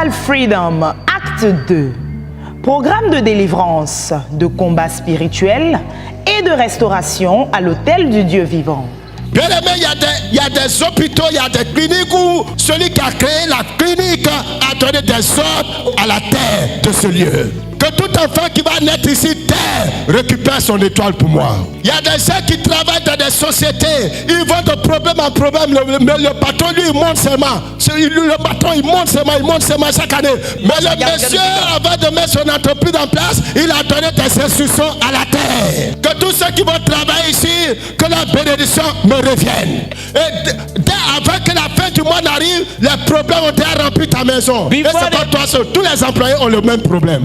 Total Freedom, acte 2. Programme de délivrance, de combat spirituel et de restauration à l'autel du Dieu vivant. Bien aimé, il y a des hôpitaux, il y a des cliniques où celui qui a créé la clinique a donné des ordres à la terre de ce lieu. Que tout enfant qui va naître ici, terre, récupère son étoile pour moi. Il y a des gens qui travaillent dans des sociétés, ils vont de problème en problème, mais le patron, lui, il monte seulement. Le patron, il monte seulement chaque année. Mais le monsieur, avant de mettre son entreprise en place, il a donné des instructions à la terre. Que tous ceux qui vont travailler ici, que la bénédiction me revienne. Et avant que la fin du mois n'arrive, les problèmes ont déjà rempli ta maison. Et c'est pas toi seul, tous les employés ont le même problème.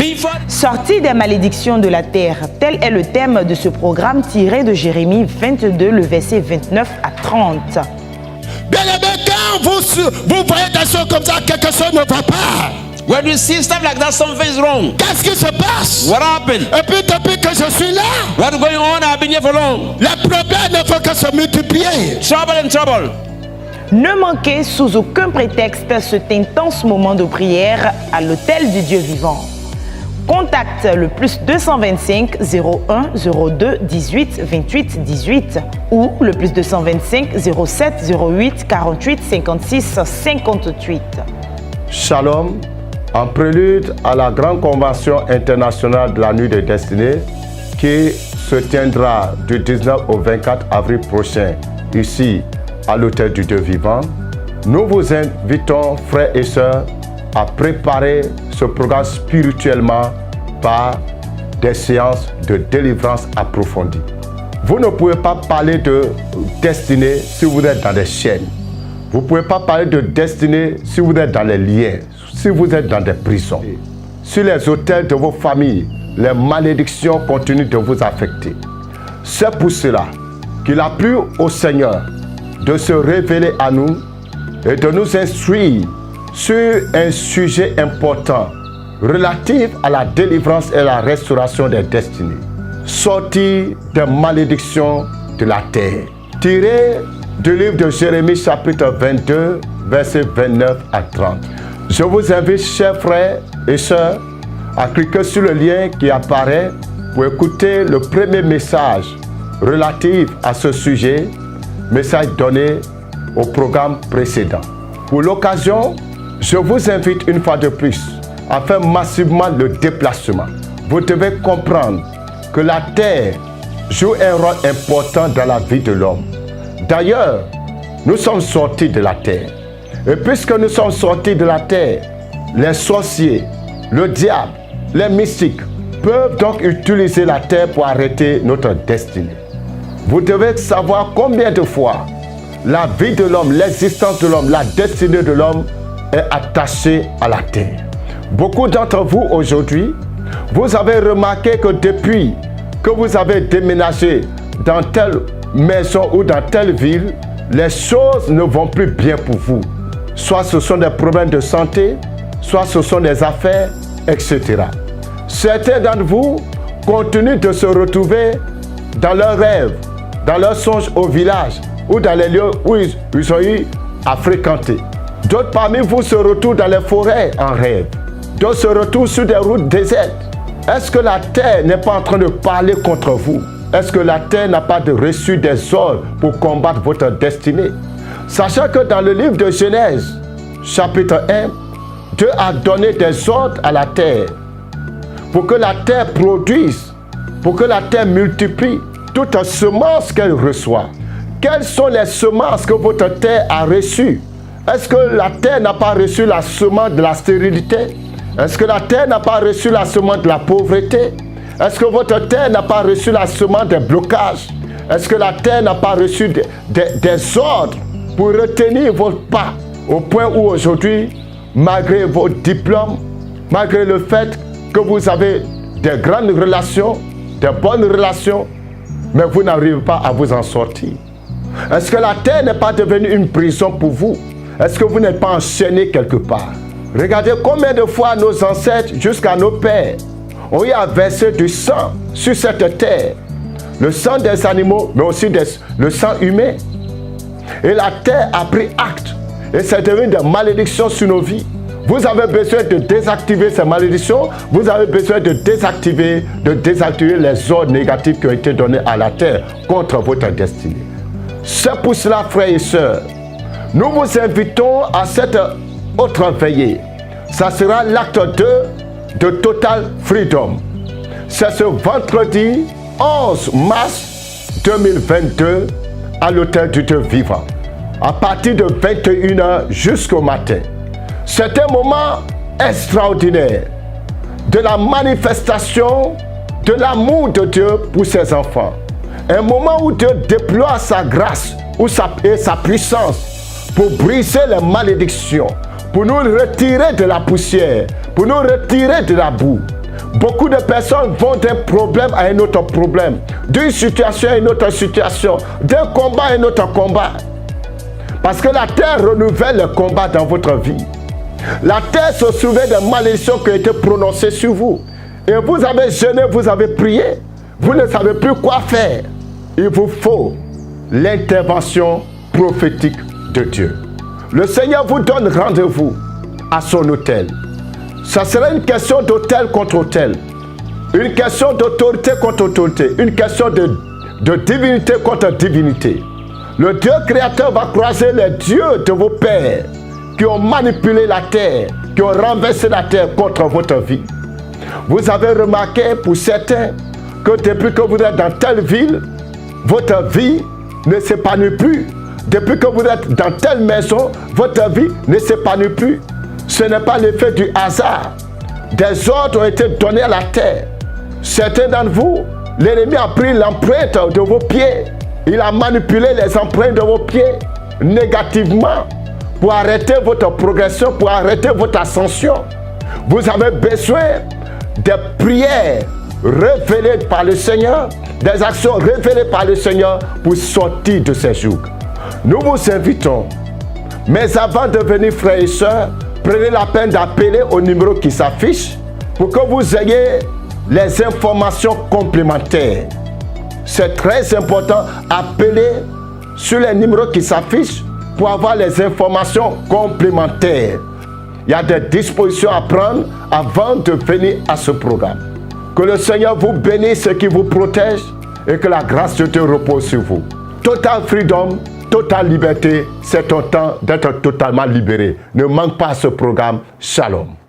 Sortie des malédictions de la terre, tel est le thème de ce programme tiré de Jérémie 22, le verset 29 à 30. Bien aimé, quand vous voyez des choses comme ça, quelque chose ne va pas. When you see stuff like that, something is wrong. Qu'est-ce qui se passe? What happened? Et puis depuis que je suis là, What's going on? I've been here for long. les problèmes ne font que se multiplier. Trouble and trouble. Ne manquez sous aucun prétexte cet intense moment de prière à l'autel du Dieu vivant. Contacte le plus 225 01 02 18 28 18 ou le plus 225 07 08 48 56 58. Shalom, en prélude à la grande convention internationale de la nuit des destinées qui se tiendra du 19 au 24 avril prochain ici à l'autel du Dieu vivant, nous vous invitons, frères et sœurs, à préparer ce programme spirituellement par des séances de délivrance approfondie. Vous ne pouvez pas parler de destinée si vous êtes dans des chaînes. Vous ne pouvez pas parler de destinée si vous êtes dans les liens, si vous êtes dans des prisons. Sur les autels de vos familles, les malédictions continuent de vous affecter. C'est pour cela qu'il a plu au Seigneur de se révéler à nous et de nous instruire sur un sujet important relatif à la délivrance et la restauration des destinées. Sortir des malédictions de la terre. Tiré du livre de Jérémie chapitre 22, versets 29 à 30. Je vous invite, chers frères et sœurs, à cliquer sur le lien qui apparaît pour écouter le premier message relatif à ce sujet, message donné au programme précédent. Pour l'occasion, je vous invite une fois de plus à faire massivement le déplacement. Vous devez comprendre que la terre joue un rôle important dans la vie de l'homme. D'ailleurs, nous sommes sortis de la terre. Et puisque nous sommes sortis de la terre, les sorciers, le diable, les mystiques peuvent donc utiliser la terre pour arrêter notre destinée. Vous devez savoir combien de fois la vie de l'homme, l'existence de l'homme, la destinée de l'homme est attachée à la terre. Beaucoup d'entre vous aujourd'hui, vous avez remarqué que depuis que vous avez déménagé dans telle maison ou dans telle ville, les choses ne vont plus bien pour vous. Soit ce sont des problèmes de santé, soit ce sont des affaires, etc. Certains d'entre vous continuent de se retrouver dans leurs rêves, dans leurs songes au village ou dans les lieux où ils ont eu à fréquenter. D'autres parmi vous se retrouvent dans les forêts en rêve. D'autres se retrouvent sur des routes désertes. Est-ce que la terre n'est pas en train de parler contre vous? Est-ce que la terre n'a pas reçu des ordres pour combattre votre destinée? Sachant que dans le livre de Genèse, chapitre 1, Dieu a donné des ordres à la terre pour que la terre produise, pour que la terre multiplie toute semence qu'elle reçoit. Quelles sont les semences que votre terre a reçues? Est-ce que la terre n'a pas reçu la semence de la stérilité? Est-ce que la terre n'a pas reçu la semence de la pauvreté? Est-ce que votre terre n'a pas reçu la semence des blocages? Est-ce que la terre n'a pas reçu des ordres pour retenir vos pas? Au point où aujourd'hui, malgré vos diplômes, malgré le fait que vous avez des grandes relations, des bonnes relations, mais vous n'arrivez pas à vous en sortir. Est-ce que la terre n'est pas devenue une prison pour vous? Est-ce que vous n'êtes pas enchaîné quelque part? Regardez combien de fois nos ancêtres, jusqu'à nos pères, ont eu à verser du sang sur cette terre. Le sang des animaux, mais aussi le sang humain. Et la terre a pris acte. Et c'est devenu des malédictions sur nos vies. Vous avez besoin de désactiver ces malédictions. Vous avez besoin de désactiver les ordres négatifs qui ont été donnés à la terre contre votre destinée. C'est pour cela, frères et sœurs, nous vous invitons à cette autre veillée. Ça sera l'acte 2 de Total Freedom. C'est ce vendredi 11 mars 2022 à l'Hôtel du Dieu vivant, à partir de 21h jusqu'au matin. C'est un moment extraordinaire de la manifestation de l'amour de Dieu pour ses enfants. Un moment où Dieu déploie sa grâce et sa puissance pour briser les malédictions, pour nous retirer de la poussière, pour nous retirer de la boue. Beaucoup de personnes vont d'un problème à un autre problème, d'une situation à une autre situation, d'un combat à un autre combat. Parce que la terre renouvelle le combat dans votre vie. La terre se souvient des malédictions qui ont été prononcées sur vous. Et vous avez jeûné, vous avez prié. Vous ne savez plus quoi faire. Il vous faut l'intervention prophétique de Dieu. Le Seigneur vous donne rendez-vous à son autel. Ça sera une question d'autel contre autel. Une question d'autorité contre autorité. Une question de divinité contre divinité. Le Dieu créateur va croiser les dieux de vos pères qui ont manipulé la terre, qui ont renversé la terre contre votre vie. Vous avez remarqué pour certains que depuis que vous êtes dans telle ville, votre vie ne s'épanouit plus. Depuis que vous êtes dans telle maison, votre vie ne s'épanouit plus. Ce n'est pas l'effet du hasard. Des ordres ont été donnés à la terre. Certains d'entre vous, l'ennemi a pris l'empreinte de vos pieds. Il a manipulé les empreintes de vos pieds négativement pour arrêter votre progression, pour arrêter votre ascension. Vous avez besoin des prières révélées par le Seigneur, des actions révélées par le Seigneur pour sortir de ces jougs. Nous vous invitons, mais avant de venir, frères et sœurs, prenez la peine d'appeler au numéro qui s'affiche pour que vous ayez les informations complémentaires. C'est très important, appelez sur les numéros qui s'affichent pour avoir les informations complémentaires. Il y a des dispositions à prendre avant de venir à ce programme. Que le Seigneur vous bénisse et qu'il vous protège et que la grâce de Dieu repose sur vous. Total Freedom, totale liberté, c'est ton temps d'être totalement libéré. Ne manque pas ce programme. Shalom.